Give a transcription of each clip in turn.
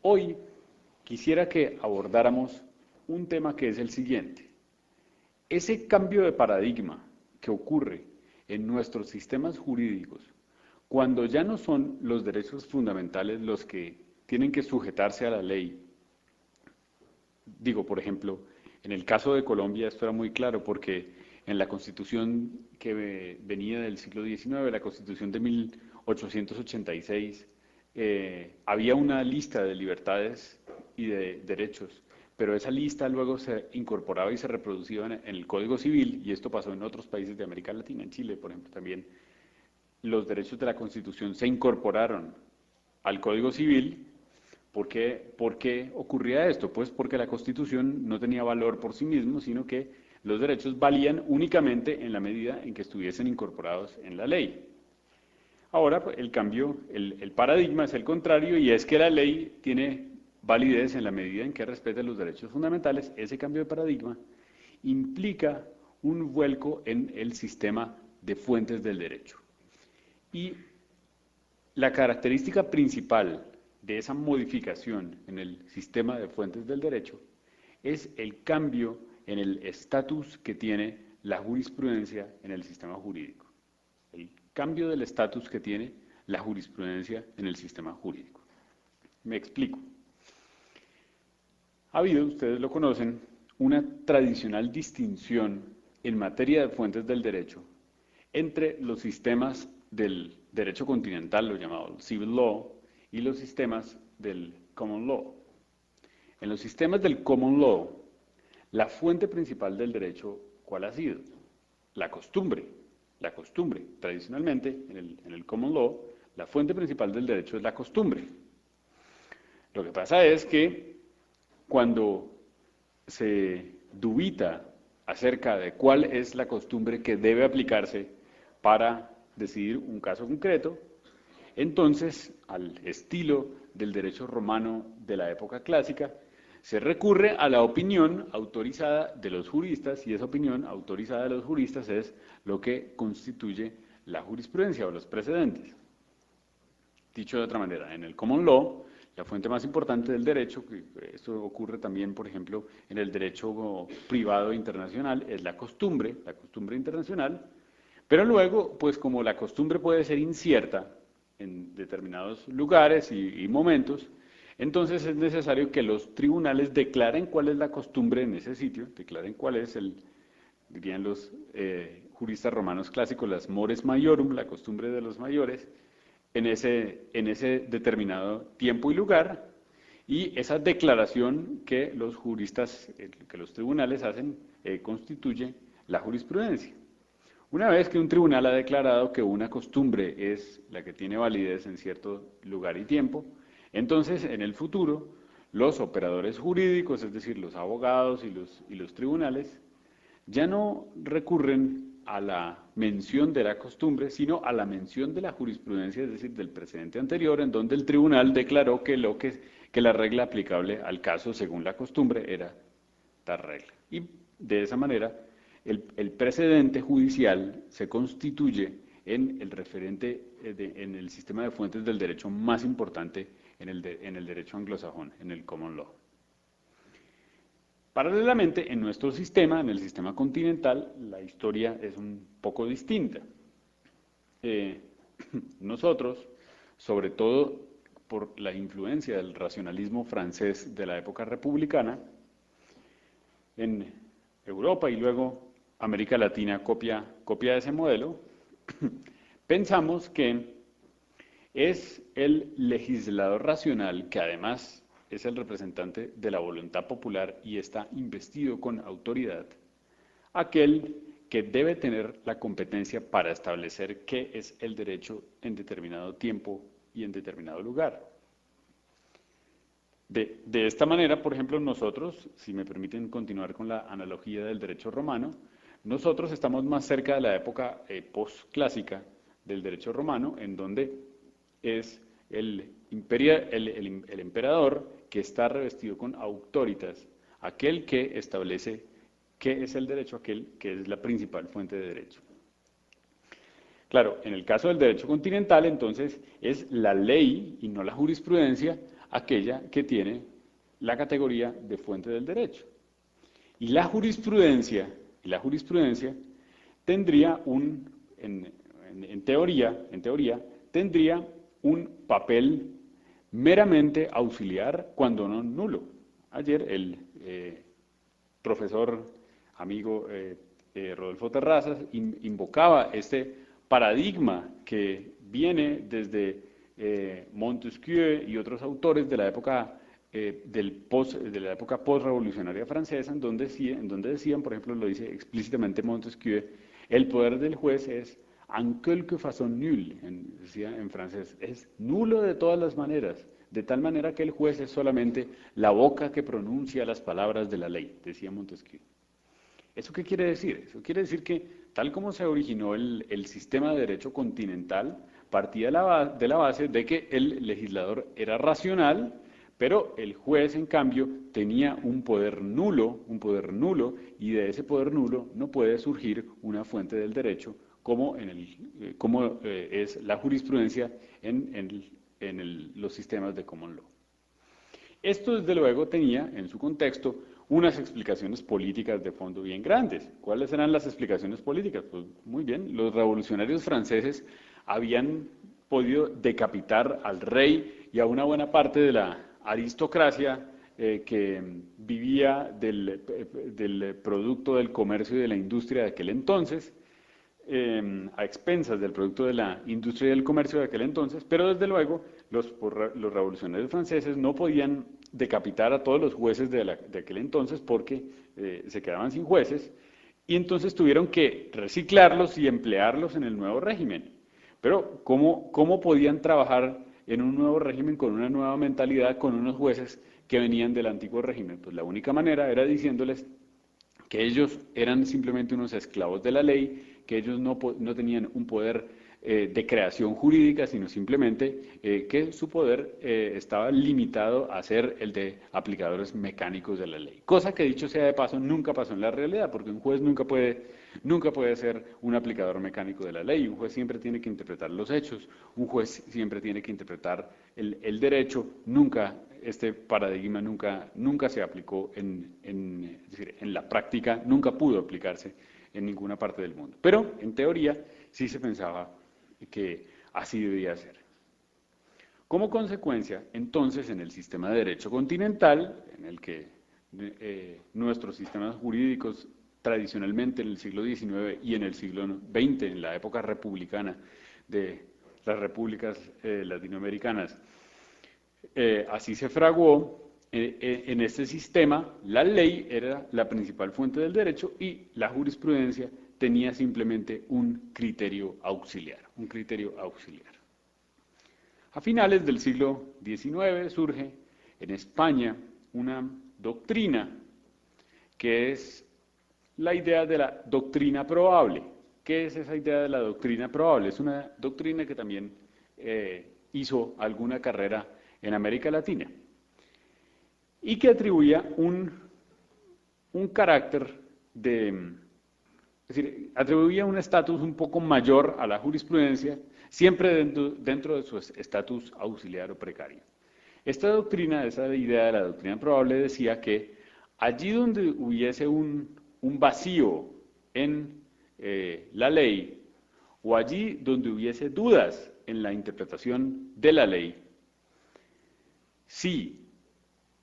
Hoy quisiera que abordáramos un tema que es el siguiente. Ese cambio de paradigma que ocurre en nuestros sistemas jurídicos, cuando ya no son los derechos fundamentales los que tienen que sujetarse a la ley. Digo, por ejemplo, en el caso de Colombia esto era muy claro porque en la Constitución que venía del siglo XIX, la Constitución de 1886, había una lista de libertades y de derechos, pero esa lista luego se incorporaba y se reproducía en el Código Civil, y esto pasó en otros países de América Latina, en Chile, por ejemplo, también los derechos de la Constitución se incorporaron al Código Civil. ¿Por qué ocurría esto? Pues porque la Constitución no tenía valor por sí mismo, sino que los derechos valían únicamente en la medida en que estuviesen incorporados en la ley. Ahora pues, el cambio, el paradigma es el contrario, y es que la ley tiene validez en la medida en que respete los derechos fundamentales. Ese cambio de paradigma implica un vuelco en el sistema de fuentes del derecho. Y la característica principal de esa modificación en el sistema de fuentes del derecho es el cambio en el estatus que tiene la jurisprudencia en el sistema jurídico. El cambio del estatus que tiene la jurisprudencia en el sistema jurídico. Me explico. Ha habido, ustedes lo conocen, una tradicional distinción en materia de fuentes del derecho entre los sistemas del derecho continental, lo llamado civil law, y los sistemas del common law. En los sistemas del common law, la fuente principal del derecho, ¿cuál ha sido? La costumbre. La costumbre. Tradicionalmente, en el common law, la fuente principal del derecho es la costumbre. Lo que pasa es que cuando se dubita acerca de cuál es la costumbre que debe aplicarse para decidir un caso concreto, entonces, al estilo del derecho romano de la época clásica, se recurre a la opinión autorizada de los juristas, y esa opinión autorizada de los juristas es lo que constituye la jurisprudencia o los precedentes. Dicho de otra manera, en el common law, la fuente más importante del derecho, que esto ocurre también, por ejemplo, en el derecho privado internacional, es la costumbre internacional, pero luego, pues como la costumbre puede ser incierta en determinados lugares y momentos, entonces es necesario que los tribunales declaren cuál es la costumbre en ese sitio, declaren cuál es dirían los juristas romanos clásicos, las mores maiorum, la costumbre de los mayores, en ese determinado tiempo y lugar, y esa declaración que los juristas, que los tribunales hacen, constituye la jurisprudencia. Una vez que un tribunal ha declarado que una costumbre es la que tiene validez en cierto lugar y tiempo, entonces en el futuro los operadores jurídicos, es decir, los abogados y los tribunales, ya no recurren a la mención de la costumbre, sino a la mención de la jurisprudencia, es decir, del precedente anterior, en donde el tribunal declaró que la regla aplicable al caso según la costumbre era tal regla. Y de esa manera, el precedente judicial se constituye en el referente, en el sistema de fuentes del derecho más importante en el derecho anglosajón, en el common law. Paralelamente, en nuestro sistema, en el sistema continental, la historia es un poco distinta. Nosotros, sobre todo por la influencia del racionalismo francés de la época republicana, en Europa y luego América Latina copia ese modelo, pensamos que es el legislador racional, que además es el representante de la voluntad popular y está investido con autoridad, aquel que debe tener la competencia para establecer qué es el derecho en determinado tiempo y en determinado lugar. De esta manera, por ejemplo, nosotros, si me permiten continuar con la analogía del derecho romano, nosotros estamos más cerca de la época postclásica del derecho romano, en donde es el emperador que está revestido con auctoritas, aquel que establece qué es el derecho, aquel que es la principal fuente de derecho. Claro, en el caso del derecho continental, entonces, es la ley y no la jurisprudencia aquella que tiene la categoría de fuente del derecho. Y la jurisprudencia tendría en teoría, tendría un papel meramente auxiliar, cuando no nulo. Ayer el profesor amigo Rodolfo Terrazas invocaba este paradigma que viene desde Montesquieu y otros autores de la época de la época postrevolucionaria francesa, en donde decían, por ejemplo, lo dice explícitamente Montesquieu, el poder del juez es en quelque façon nul, decía en francés, es nulo de todas las maneras, de tal manera que el juez es solamente la boca que pronuncia las palabras de la ley, decía Montesquieu. ¿Eso qué quiere decir? Eso quiere decir que, tal como se originó el sistema de derecho continental, partía de la base de que el legislador era racional, pero el juez, en cambio, tenía un poder nulo, y de ese poder nulo no puede surgir una fuente del derecho como es la jurisprudencia en los sistemas de common law. Esto, desde luego, tenía en su contexto unas explicaciones políticas de fondo bien grandes. ¿Cuáles eran las explicaciones políticas? Pues muy bien, los revolucionarios franceses habían podido decapitar al rey y a una buena parte de la aristocracia que vivía del producto del comercio y de la industria de aquel entonces, a expensas del producto de la industria y del comercio de aquel entonces, pero desde luego los revolucionarios franceses no podían decapitar a todos los jueces de aquel entonces porque se quedaban sin jueces, y entonces tuvieron que reciclarlos y emplearlos en el nuevo régimen. Pero ¿cómo podían trabajar en un nuevo régimen con una nueva mentalidad, con unos jueces que venían del antiguo régimen? Pues la única manera era diciéndoles que ellos eran simplemente unos esclavos de la ley, que ellos no tenían un poder de creación jurídica, sino simplemente que su poder estaba limitado a ser el de aplicadores mecánicos de la ley. Cosa que, dicho sea de paso, nunca pasó en la realidad, porque un juez nunca puede ser un aplicador mecánico de la ley. Un juez siempre tiene que interpretar los hechos, un juez siempre tiene que interpretar el derecho. Este paradigma nunca se aplicó es decir, en la práctica, nunca pudo aplicarse en ninguna parte del mundo. Pero, en teoría, sí se pensaba que así debía ser. Como consecuencia, entonces, en el sistema de derecho continental, en el que nuestros sistemas jurídicos tradicionalmente en el siglo XIX y en el siglo XX, en la época republicana de las repúblicas latinoamericanas, así se fraguó. En este sistema, la ley era la principal fuente del derecho y la jurisprudencia tenía simplemente un criterio auxiliar. A finales del siglo XIX surge en España una doctrina que es la idea de la doctrina probable. ¿Qué es esa idea de la doctrina probable? Es una doctrina que también hizo alguna carrera en América Latina y que atribuía un carácter es decir, atribuía un estatus un poco mayor a la jurisprudencia, siempre dentro de su estatus auxiliar o precario. Esta doctrina, esa idea de la doctrina probable, decía que allí donde hubiese un vacío en la ley, o allí donde hubiese dudas en la interpretación de la ley, si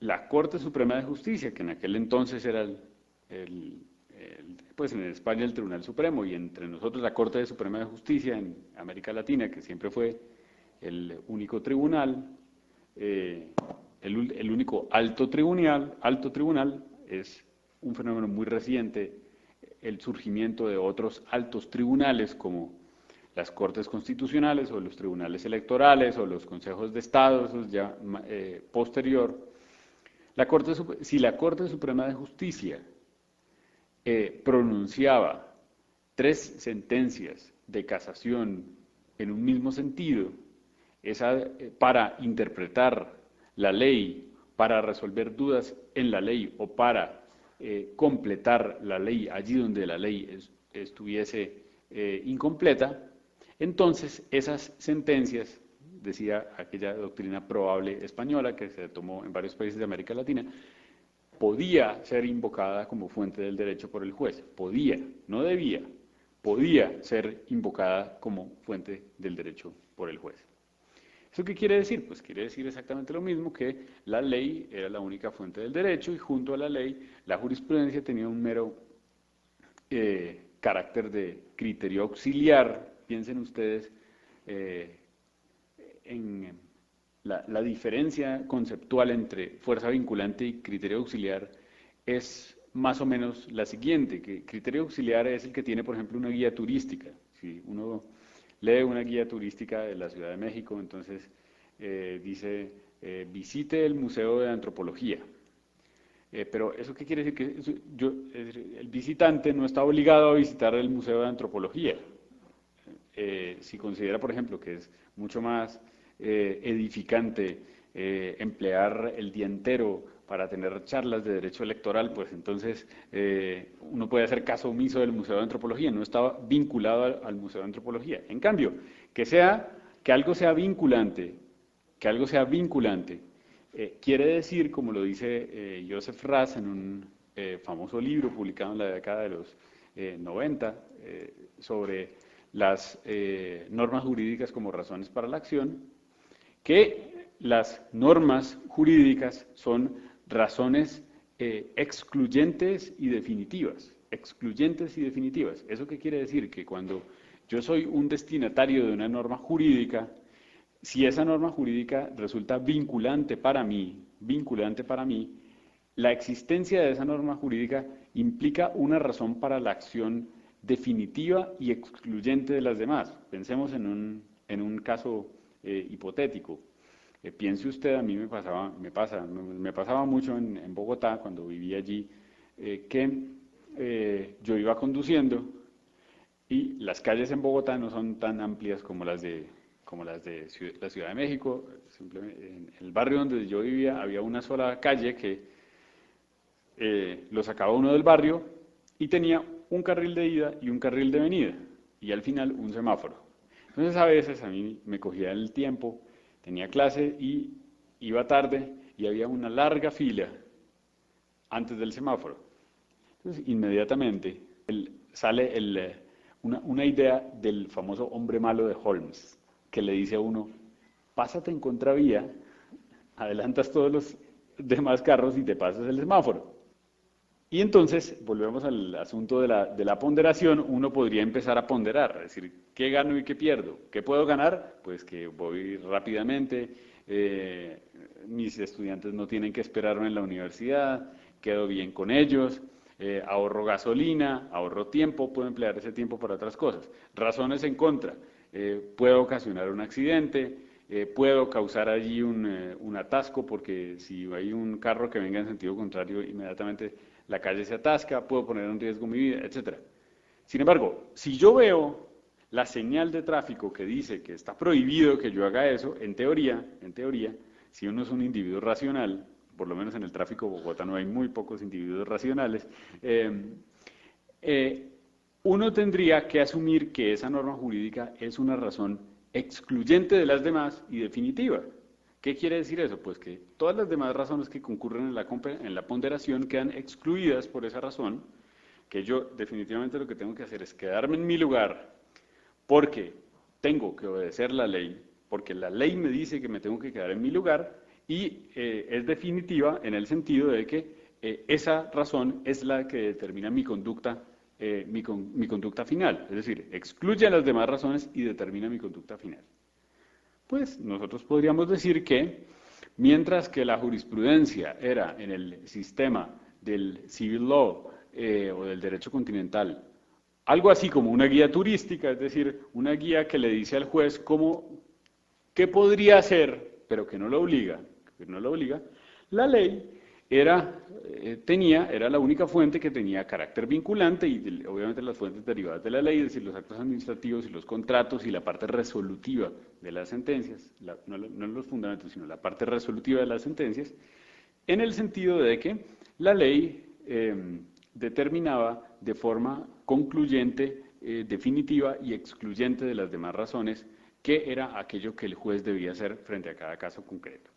la Corte Suprema de Justicia, que en aquel entonces era pues en España el Tribunal Supremo, y entre nosotros la Corte Suprema de Justicia en América Latina, que siempre fue el único tribunal, el único alto tribunal, es un fenómeno muy reciente el surgimiento de otros altos tribunales como las Cortes Constitucionales o los tribunales electorales o los consejos de Estado, eso es ya posterior. Si la Corte Suprema de Justicia pronunciaba 3 sentencias de casación en un mismo sentido, para interpretar la ley, para resolver dudas en la ley o para completar la ley allí donde la ley estuviese incompleta, entonces esas sentencias decía aquella doctrina probable española que se tomó en varios países de América Latina, podía ser invocada como fuente del derecho por el juez. Podía, no debía, podía ser invocada como fuente del derecho por el juez. ¿Eso qué quiere decir? Pues quiere decir exactamente lo mismo, que la ley era la única fuente del derecho y junto a la ley la jurisprudencia tenía un mero carácter de criterio auxiliar. Piensen ustedes en la diferencia conceptual entre fuerza vinculante y criterio auxiliar es más o menos la siguiente, que criterio auxiliar es el que tiene, por ejemplo, una guía turística. Si uno lee una guía turística de la Ciudad de México, entonces dice, visite el Museo de Antropología. Pero ¿eso qué quiere decir? Que el visitante no está obligado a visitar el Museo de Antropología. Si considera, por ejemplo, que es mucho más edificante emplear el día entero para tener charlas de derecho electoral, pues entonces uno puede hacer caso omiso del Museo de Antropología, no estaba vinculado al Museo de Antropología. En cambio, que algo sea vinculante, quiere decir, como lo dice Joseph Raz en un famoso libro publicado en la década de los 90 sobre las normas jurídicas como razones para la acción, que las normas jurídicas son razones excluyentes y definitivas. Excluyentes y definitivas. ¿Eso qué quiere decir? Que cuando yo soy un destinatario de una norma jurídica, si esa norma jurídica resulta vinculante para mí, la existencia de esa norma jurídica implica una razón para la acción definitiva y excluyente de las demás. Pensemos en un caso hipotético. Piense usted, a mí me pasaba mucho en Bogotá cuando vivía allí, que yo iba conduciendo y las calles en Bogotá no son tan amplias como las de la Ciudad de México. Simplemente, en el barrio donde yo vivía había una sola calle que lo sacaba uno del barrio y tenía un carril de ida y un carril de venida y al final un semáforo. Entonces a veces a mí me cogía el tiempo, tenía clase y iba tarde y había una larga fila antes del semáforo. Entonces inmediatamente sale una idea del famoso hombre malo de Holmes, que le dice a uno, pásate en contravía, adelantas todos los demás carros y te pasas el semáforo. Y entonces, volvemos al asunto de la ponderación, uno podría empezar a ponderar, es decir, ¿qué gano y qué pierdo? ¿Qué puedo ganar? Pues que voy rápidamente, mis estudiantes no tienen que esperarme en la universidad, quedo bien con ellos, ahorro gasolina, ahorro tiempo, puedo emplear ese tiempo para otras cosas. Razones en contra, puedo ocasionar un accidente, puedo causar allí un atasco porque si hay un carro que venga en sentido contrario, inmediatamente la calle se atasca, puedo poner en riesgo mi vida, etc. Sin embargo, si yo veo la señal de tráfico que dice que está prohibido que yo haga eso, en teoría, si uno es un individuo racional, por lo menos en el tráfico de Bogotá no hay muy pocos individuos racionales, uno tendría que asumir que esa norma jurídica es una razón excluyente de las demás y definitiva. ¿Qué quiere decir eso? Pues que todas las demás razones que concurren en la ponderación quedan excluidas por esa razón, que yo definitivamente lo que tengo que hacer es quedarme en mi lugar porque tengo que obedecer la ley, porque la ley me dice que me tengo que quedar en mi lugar y es definitiva en el sentido de que esa razón es la que determina mi conducta final, es decir, excluye a las demás razones y determina mi conducta final. Pues nosotros podríamos decir que mientras que la jurisprudencia era en el sistema del civil law o del derecho continental, algo así como una guía turística, es decir, una guía que le dice al juez qué podría hacer, pero que no lo obliga, la ley era la única fuente que tenía carácter vinculante y obviamente las fuentes derivadas de la ley, es decir, los actos administrativos y los contratos y la parte resolutiva de las sentencias, no los fundamentos, sino la parte resolutiva de las sentencias, en el sentido de que la ley determinaba de forma concluyente, definitiva y excluyente de las demás razones qué era aquello que el juez debía hacer frente a cada caso concreto.